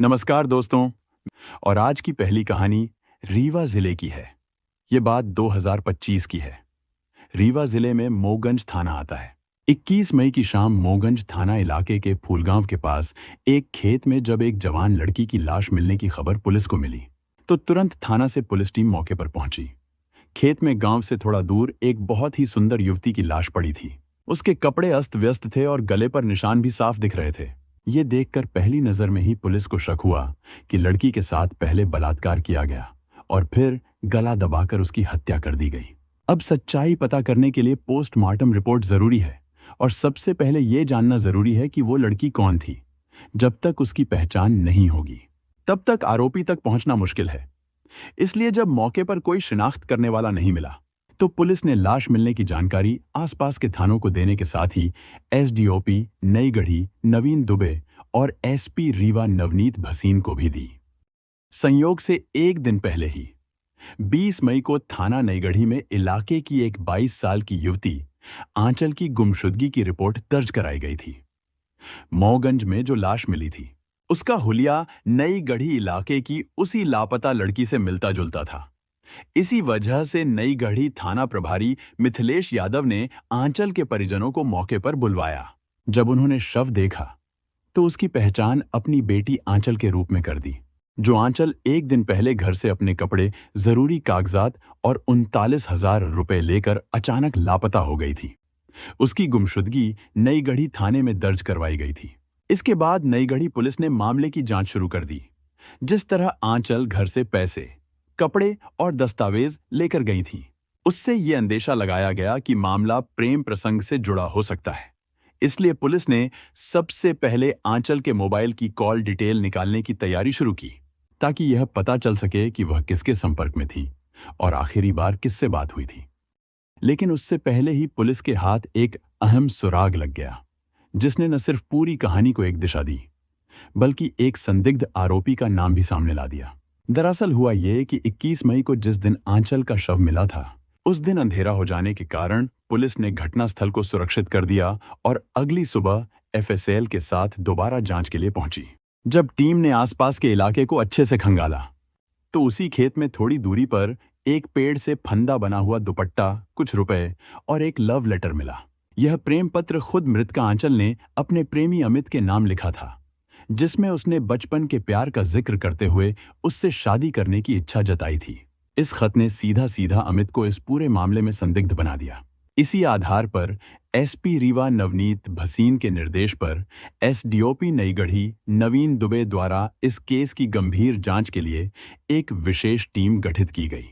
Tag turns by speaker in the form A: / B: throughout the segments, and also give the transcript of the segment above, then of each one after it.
A: नमस्कार दोस्तों। और आज की पहली कहानी रीवा जिले की है। ये बात 2025 की है। रीवा जिले में मोगंज थाना आता है। 21 मई की शाम मोगंज थाना इलाके के फूलगांव के पास एक खेत में जब एक जवान लड़की की लाश मिलने की खबर पुलिस को मिली तो तुरंत थाना से पुलिस टीम मौके पर पहुंची। खेत में गांव से थोड़ा दूर एक बहुत ही सुंदर युवती की लाश पड़ी थी। उसके कपड़े अस्त व्यस्त थे और गले पर निशान भी साफ दिख रहे थे। ये देखकर पहली नजर में ही पुलिस को शक हुआ कि लड़की के साथ पहले बलात्कार किया गया और फिर गला दबाकर उसकी हत्या कर दी गई। अब सच्चाई पता करने के लिए पोस्टमार्टम रिपोर्ट जरूरी है और सबसे पहले ये जानना जरूरी है कि वो लड़की कौन थी। जब तक उसकी पहचान नहीं होगी तब तक आरोपी तक पहुंचना मुश्किल है। इसलिए जब मौके पर कोई शिनाख्त करने वाला नहीं मिला तो पुलिस ने लाश मिलने की जानकारी आसपास के थानों को देने के साथ ही एसडीओपी नई गढ़ी नवीन दुबे और एसपी रीवा नवनीत भसीन को भी दी। संयोग से एक दिन पहले ही 20 मई को थाना नईगढ़ी में इलाके की एक 22 साल की युवती आंचल की गुमशुदगी की रिपोर्ट दर्ज कराई गई थी। मौगंज में जो लाश मिली थी उसका हुलिया नई गढ़ी इलाके की उसी लापता लड़की से मिलता जुलता था। इसी वजह से नई गढ़ी थाना प्रभारी मिथिलेश यादव ने आंचल के परिजनों को मौके पर बुलवाया। जब उन्होंने शव देखा तो उसकी पहचान अपनी बेटी आंचल के रूप में कर दी, जो आंचल एक दिन पहले घर से अपने कपड़े, जरूरी कागजात और 39,000 रुपए लेकर अचानक लापता हो गई थी। उसकी गुमशुदगी नई गढ़ी थाने में दर्ज करवाई गई थी। इसके बाद नई गढ़ी पुलिस ने मामले की जांच शुरू कर दी। जिस तरह आंचल घर से पैसे, कपड़े और दस्तावेज लेकर गई थी, उससे यह अंदेशा लगाया गया कि मामला प्रेम प्रसंग से जुड़ा हो सकता है। इसलिए पुलिस ने सबसे पहले आंचल के मोबाइल की कॉल डिटेल निकालने की तैयारी शुरू की, ताकि यह पता चल सके कि वह किसके संपर्क में थी और आखिरी बार किससे बात हुई थी। लेकिन उससे पहले ही पुलिस के हाथ एक अहम सुराग लग गया, जिसने न सिर्फ पूरी कहानी को एक दिशा दी बल्कि एक संदिग्ध आरोपी का नाम भी सामने ला दिया। दरअसल हुआ ये कि 21 मई को जिस दिन आंचल का शव मिला था, उस दिन अंधेरा हो जाने के कारण पुलिस ने घटनास्थल को सुरक्षित कर दिया और अगली सुबह एफएसएल के साथ दोबारा जांच के लिए पहुंची। जब टीम ने आसपास के इलाके को अच्छे से खंगाला तो उसी खेत में थोड़ी दूरी पर एक पेड़ से फंदा बना हुआ दुपट्टा, कुछ रुपए और एक लव लेटर मिला। यह प्रेम पत्र खुद मृतका आंचल ने अपने प्रेमी अमित के नाम लिखा था, जिसमें उसने बचपन के प्यार का जिक्र करते हुए उससे शादी करने की इच्छा जताई थी। इस खत ने सीधा सीधा अमित को इस पूरे मामले में संदिग्ध बना दिया। इसी आधार पर एसपी रीवा नवनीत भसीन के निर्देश पर एसडीओपी नई गढ़ी नवीन दुबे द्वारा इस केस की गंभीर जांच के लिए एक विशेष टीम गठित की गई।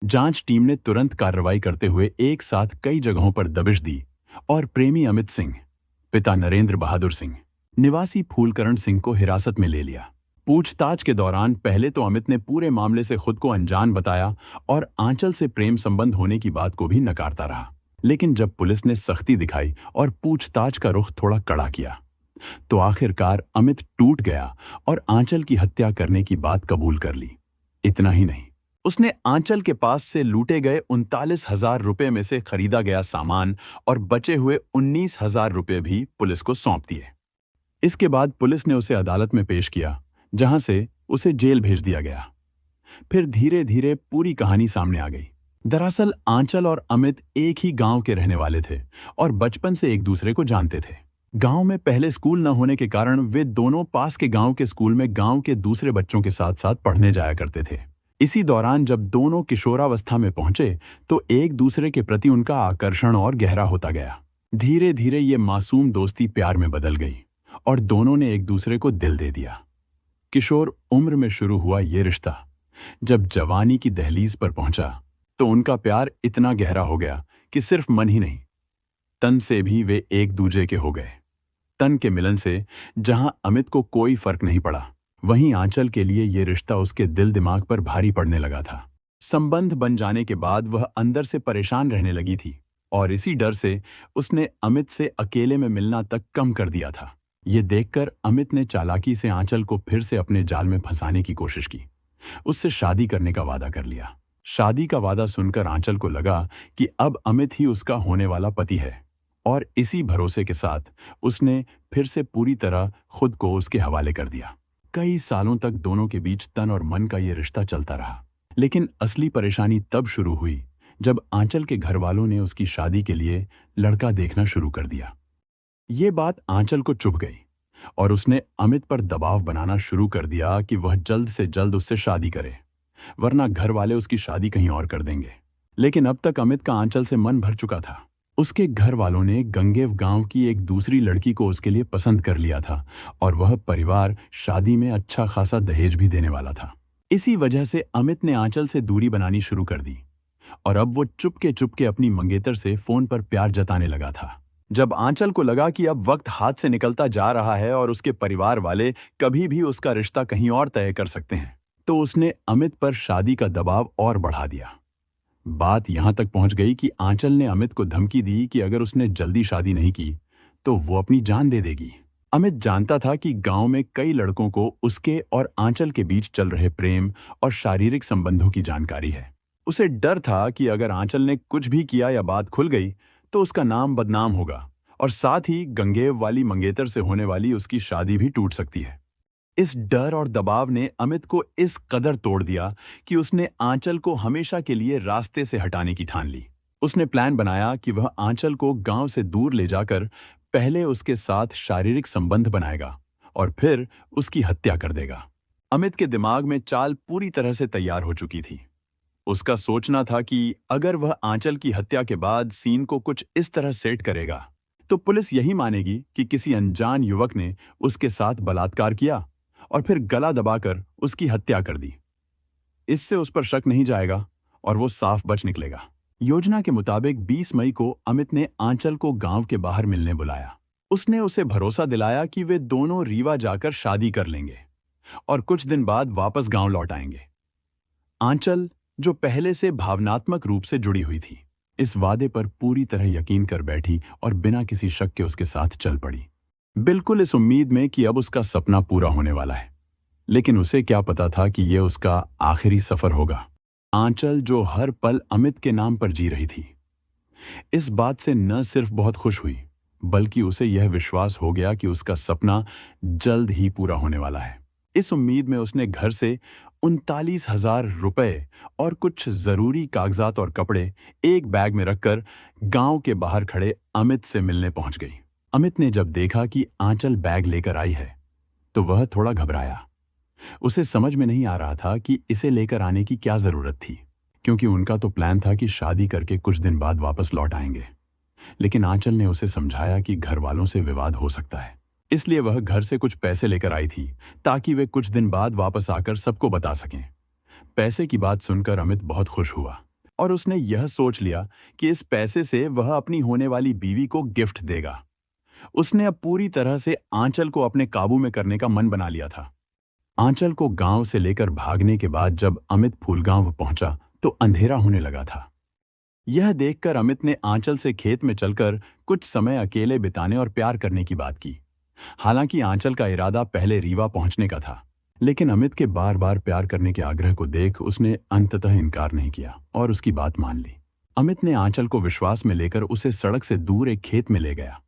A: जांच टीम ने तुरंत कार्रवाई करते हुए एक साथ कई जगहों पर दबिश दी और प्रेमी अमित सिंह, पिता नरेंद्र बहादुर सिंह, निवासी फूलकरण सिंह को हिरासत में ले लिया। पूछताछ के दौरान पहले तो अमित ने पूरे मामले से खुद को अनजान बताया और आंचल से प्रेम संबंध होने की बात को भी नकारता रहा। लेकिन जब पुलिस ने सख्ती दिखाई और पूछताछ का रुख थोड़ा कड़ा किया तो आखिरकार अमित टूट गया और आंचल की हत्या करने की बात कबूल कर ली। इतना ही नहीं, उसने आंचल के पास से लूटे गए 39,000 रुपए में से खरीदा गया सामान और बचे हुए 19,000 रुपए भी पुलिस को सौंप दिए। इसके बाद पुलिस ने उसे अदालत में पेश किया, जहां से उसे जेल भेज दिया गया। फिर धीरे धीरे पूरी कहानी सामने आ गई। दरअसल आंचल और अमित एक ही गांव के रहने वाले थे और बचपन से एक दूसरे को जानते थे। गांव में पहले स्कूल न होने के कारण वे दोनों पास के गांव के स्कूल में गांव के दूसरे बच्चों के साथ साथ पढ़ने जाया करते थे। इसी दौरान जब दोनों किशोरावस्था में पहुंचे तो एक दूसरे के प्रति उनका आकर्षण और गहरा होता गया। धीरे धीरे ये मासूम दोस्ती प्यार में बदल गई और दोनों ने एक दूसरे को दिल दे दिया। किशोर उम्र में शुरू हुआ ये रिश्ता जब जवानी की दहलीज पर पहुंचा तो उनका प्यार इतना गहरा हो गया कि सिर्फ मन ही नहीं, तन से भी वे एक दूजे के हो गए। तन के मिलन से जहां अमित को कोई फर्क नहीं पड़ा, वहीं आंचल के लिए ये रिश्ता उसके दिल दिमाग पर भारी पड़ने लगा था। संबंध बन जाने के बाद वह अंदर से परेशान रहने लगी थी और इसी डर से उसने अमित से अकेले में मिलना तक कम कर दिया था। ये देखकर अमित ने चालाकी से आंचल को फिर से अपने जाल में फंसाने की कोशिश की। उससे शादी करने का वादा कर लिया। शादी का वादा सुनकर आंचल को लगा कि अब अमित ही उसका होने वाला पति है और इसी भरोसे के साथ उसने फिर से पूरी तरह खुद को उसके हवाले कर दिया। कई सालों तक दोनों के बीच तन और मन का ये रिश्ता चलता रहा। लेकिन असली परेशानी तब शुरू हुई जब आंचल के घर वालों ने उसकी शादी के लिए लड़का देखना शुरू कर दिया। ये बात आंचल को चुभ गई और उसने अमित पर दबाव बनाना शुरू कर दिया कि वह जल्द से जल्द उससे शादी करे, वरना घर वाले उसकी शादी कहीं और कर देंगे। लेकिन अब तक अमित का आंचल से मन भर चुका था। उसके घर वालों ने गंगेव गांव की एक दूसरी लड़की को उसके लिए पसंद कर लिया था और वह परिवार शादी में अच्छा खासा दहेज भी देने वाला था। इसी वजह से अमित ने आंचल से दूरी बनानी शुरू कर दी और अब वो चुपके चुपके अपनी मंगेतर से फोन पर प्यार जताने लगा था। जब आंचल को लगा कि अब वक्त हाथ से निकलता जा रहा है और उसके परिवार वाले कभी भी उसका रिश्ता कहीं और तय कर सकते हैं, तो उसने अमित पर शादी का दबाव और बढ़ा दिया। बात यहां तक पहुंच गई कि आंचल ने अमित को धमकी दी कि अगर उसने जल्दी शादी नहीं की तो वो अपनी जान दे देगी। अमित जानता था कि गांव में कई लड़कों को उसके और आंचल के बीच चल रहे प्रेम और शारीरिक संबंधों की जानकारी है। उसे डर था कि अगर आंचल ने कुछ भी किया या बात खुल गई तो उसका नाम बदनाम होगा और साथ ही गंगेव वाली मंगेतर से होने वाली उसकी शादी भी टूट सकती है। इस डर और दबाव ने अमित को इस कदर तोड़ दिया कि उसने आंचल को हमेशा के लिए रास्ते से हटाने की ठान ली। उसने प्लान बनाया कि वह आंचल को गांव से दूर ले जाकर पहले उसके साथ शारीरिक संबंध बनाएगा और फिर उसकी हत्या कर देगा। अमित के दिमाग में चाल पूरी तरह से तैयार हो चुकी थी। उसका सोचना था कि अगर वह आंचल की हत्या के बाद सीन को कुछ इस तरह सेट करेगा तो पुलिस यही मानेगी कि किसी अनजान युवक ने उसके साथ बलात्कार किया और फिर गला दबाकर उसकी हत्या कर दी। इससे उस पर शक नहीं जाएगा और वो साफ बच निकलेगा। योजना के मुताबिक 20 मई को अमित ने आंचल को गांव के बाहर मिलने बुलाया। उसने उसे भरोसा दिलाया कि वे दोनों रीवा जाकर शादी कर लेंगे और कुछ दिन बाद वापस गांव लौट आएंगे। आंचल, जो पहले से भावनात्मक रूप से जुड़ी हुई थी, इस वादे पर पूरी तरह यकीन कर बैठी और बिना किसी शक के उसके साथ चल पड़ी, बिल्कुल इस उम्मीद में कि अब उसका सपना पूरा होने वाला है। लेकिन उसे क्या पता था कि यह उसका आखिरी सफर होगा। आंचल, जो हर पल अमित के नाम पर जी रही थी, इस बात से न सिर्फ बहुत खुश हुई बल्कि उसे यह विश्वास हो गया कि उसका सपना जल्द ही पूरा होने वाला है। इस उम्मीद में उसने घर से 39,000 रुपए और कुछ जरूरी कागजात और कपड़े एक बैग में रखकर गांव के बाहर खड़े अमित से मिलने पहुंच गई। अमित ने जब देखा कि आंचल बैग लेकर आई है तो वह थोड़ा घबराया। उसे समझ में नहीं आ रहा था कि इसे लेकर आने की क्या जरूरत थी, क्योंकि उनका तो प्लान था कि शादी करके कुछ दिन बाद वापस लौट आएंगे। लेकिन आंचल ने उसे समझाया कि घर वालों से विवाद हो सकता है, इसलिए वह घर से कुछ पैसे लेकर आई थी ताकि वे कुछ दिन बाद वापस आकर सबको बता सकें। पैसे की बात सुनकर अमित बहुत खुश हुआ और उसने यह सोच लिया कि इस पैसे से वह अपनी होने वाली बीवी को गिफ्ट देगा। उसने अब पूरी तरह से आंचल को अपने काबू में करने का मन बना लिया था। आंचल को गांव से लेकर भागने के बाद जब अमित फूलगांव पहुंचा तो अंधेरा होने लगा था। यह देखकर अमित ने आंचल से खेत में चलकर कुछ समय अकेले बिताने और प्यार करने की बात की। हालांकि आंचल का इरादा पहले रीवा पहुंचने का था, लेकिन अमित के बार बार प्यार करने के आग्रह को देख उसने अंततः इनकार नहीं किया और उसकी बात मान ली। अमित ने आंचल को विश्वास में लेकर उसे सड़क से दूर एक खेत में ले गया,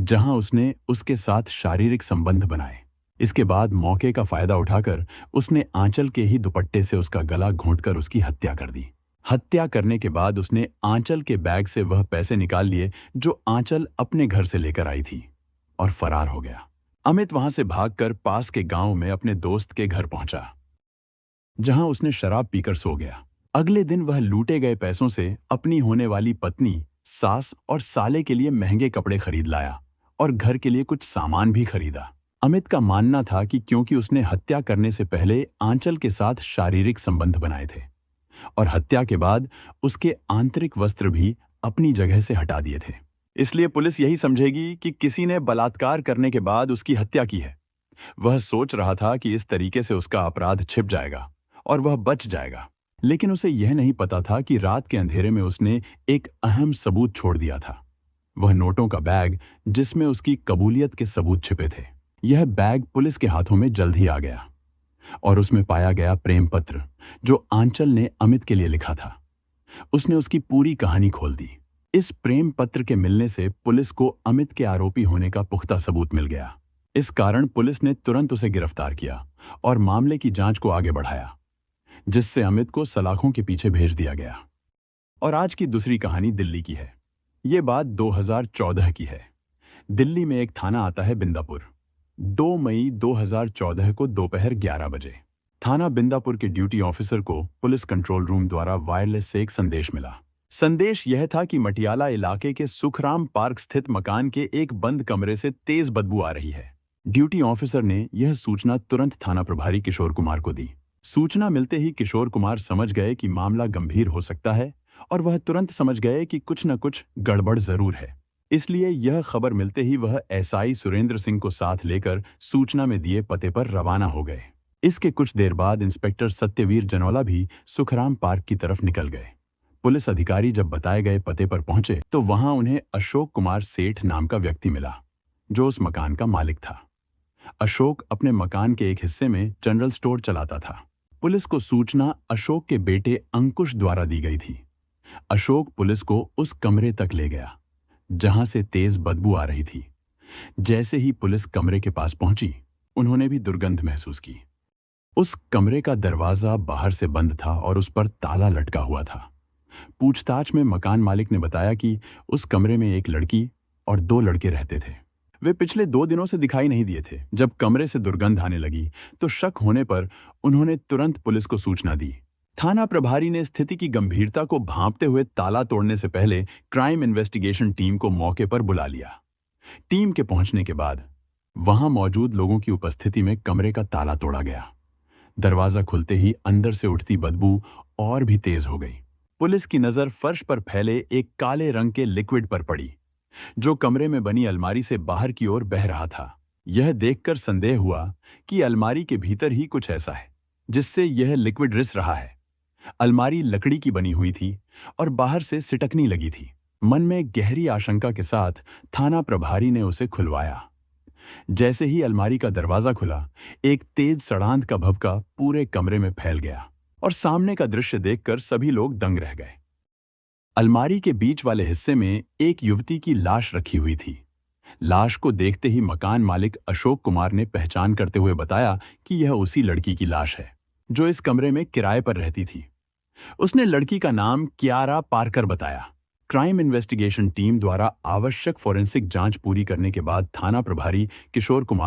A: जहां उसने उसके साथ शारीरिक संबंध बनाए। इसके बाद मौके का फायदा उठाकर उसने आंचल के ही दुपट्टे से उसका गला घोंटकर उसकी हत्या कर दी। हत्या करने के बाद उसने आंचल के बैग से वह पैसे निकाल लिए जो आंचल अपने घर से लेकर आई थी और फरार हो गया। अमित वहां से भागकर पास के गांव में अपने दोस्त के घर पहुंचा, जहां उसने शराब पीकर सो गया। अगले दिन वह लूटे गए पैसों से अपनी होने वाली पत्नी, सास और साले के लिए महंगे कपड़े खरीद लाया और घर के लिए कुछ सामान भी खरीदा। अमित का मानना था कि क्योंकि उसने हत्या करने से पहले आंचल के साथ शारीरिक संबंध बनाए थे और हत्या के बाद उसके आंतरिक वस्त्र भी अपनी जगह से हटा दिए थे, इसलिए पुलिस यही समझेगी कि किसी ने बलात्कार करने के बाद उसकी हत्या की है। वह सोच रहा था कि इस तरीके से उसका अपराध छिप जाएगा और वह बच जाएगा। लेकिन उसे यह नहीं पता था कि रात के अंधेरे में उसने एक अहम सबूत छोड़ दिया था। वह नोटों का बैग जिसमें उसकी कबूलियत के सबूत छिपे थे। यह बैग पुलिस के हाथों में जल्द ही आ गया और उसमें पाया गया प्रेम पत्र जो आंचल ने अमित के लिए लिखा था। उसने उसकी पूरी कहानी खोल दी। इस प्रेम पत्र के मिलने से पुलिस को अमित के आरोपी होने का पुख्ता सबूत मिल गया। इस कारण पुलिस ने तुरंत उसे गिरफ्तार किया और मामले की जांच को आगे बढ़ाया, जिससे अमित को सलाखों के पीछे भेज दिया गया। और आज की दूसरी कहानी दिल्ली की है। ये बात 2014 की है। दिल्ली में एक थाना आता है बिंदापुर। 2 मई 2014 को दोपहर 11 बजे थाना बिंदापुर के ड्यूटी ऑफिसर को पुलिस कंट्रोल रूम द्वारा वायरलेस से एक संदेश मिला। संदेश यह था कि मटियाला इलाके के सुखराम पार्क स्थित मकान के एक बंद कमरे से तेज बदबू आ रही है। ड्यूटी ऑफिसर ने यह सूचना तुरंत थाना प्रभारी किशोर कुमार को दी। सूचना मिलते ही किशोर कुमार समझ गए कि मामला गंभीर हो सकता है और वह तुरंत समझ गए कि कुछ न कुछ गड़बड़ जरूर है। इसलिए यह खबर मिलते ही वह एसआई सुरेंद्र सिंह को साथ लेकर सूचना में दिए पते पर रवाना हो गए। इसके कुछ देर बाद इंस्पेक्टर सत्यवीर जनौला भी सुखराम पार्क की तरफ निकल गए। पुलिस अधिकारी जब बताए गए पते पर पहुंचे तो वहां उन्हें अशोक कुमार सेठ नाम का व्यक्ति मिला, जो उस मकान का मालिक था। अशोक अपने मकान के एक हिस्से में जनरल स्टोर चलाता था। पुलिस को सूचना अशोक के बेटे अंकुश द्वारा दी गई थी। अशोक पुलिस को उस कमरे तक ले गया जहां से तेज बदबू आ रही थी। जैसे ही पुलिस कमरे के पास पहुंची, उन्होंने भी दुर्गंध महसूस की। उस कमरे का दरवाजा बाहर से बंद था और उस पर ताला लटका हुआ था। पूछताछ में मकान मालिक ने बताया कि उस कमरे में एक लड़की और 2 लड़के रहते थे। वे पिछले 2 दिनों से दिखाई नहीं दिए थे। जब कमरे से दुर्गंध आने लगी तो शक होने पर उन्होंने तुरंत पुलिस को सूचना दी। थाना प्रभारी ने स्थिति की गंभीरता को भांपते हुए ताला तोड़ने से पहले क्राइम इन्वेस्टिगेशन टीम को मौके पर बुला लिया। टीम के पहुंचने के बाद वहां मौजूद लोगों की उपस्थिति में कमरे का ताला तोड़ा गया। दरवाजा खुलते ही अंदर से उठती बदबू और भी तेज हो गई। पुलिस की नजर फर्श पर फैले एक काले रंग के लिक्विड पर पड़ी, जो कमरे में बनी अलमारी से बाहर की ओर बह रहा था। यह देखकर संदेह हुआ कि अलमारी के भीतर ही कुछ ऐसा है जिससे यह लिक्विड रिस रहा है। अलमारी लकड़ी की बनी हुई थी और बाहर से सिटकनी लगी थी। मन में गहरी आशंका के साथ थाना प्रभारी ने उसे खुलवाया। जैसे ही अलमारी का दरवाजा खुला, एक तेज सड़ांध का भभका पूरे कमरे में फैल गया और सामने का दृश्य देखकर सभी लोग दंग रह गए। अलमारी के बीच वाले हिस्से में एक युवती की लाश रखी हुई थी। लाश को देखते ही मकान मालिक अशोक कुमार ने पहचान करते हुए बताया कि यह उसी लड़की की लाश है जो इस कमरे में किराए पर रहती थी। उसने लड़की का नाम कियारा पार्कर बताया। क्राइम इन्वेस्टिगेशन टीम द्वारा आवश्यक फॉरेंसिक जांच पूरी करने के बाद थाना प्रभारी किशोर कुमार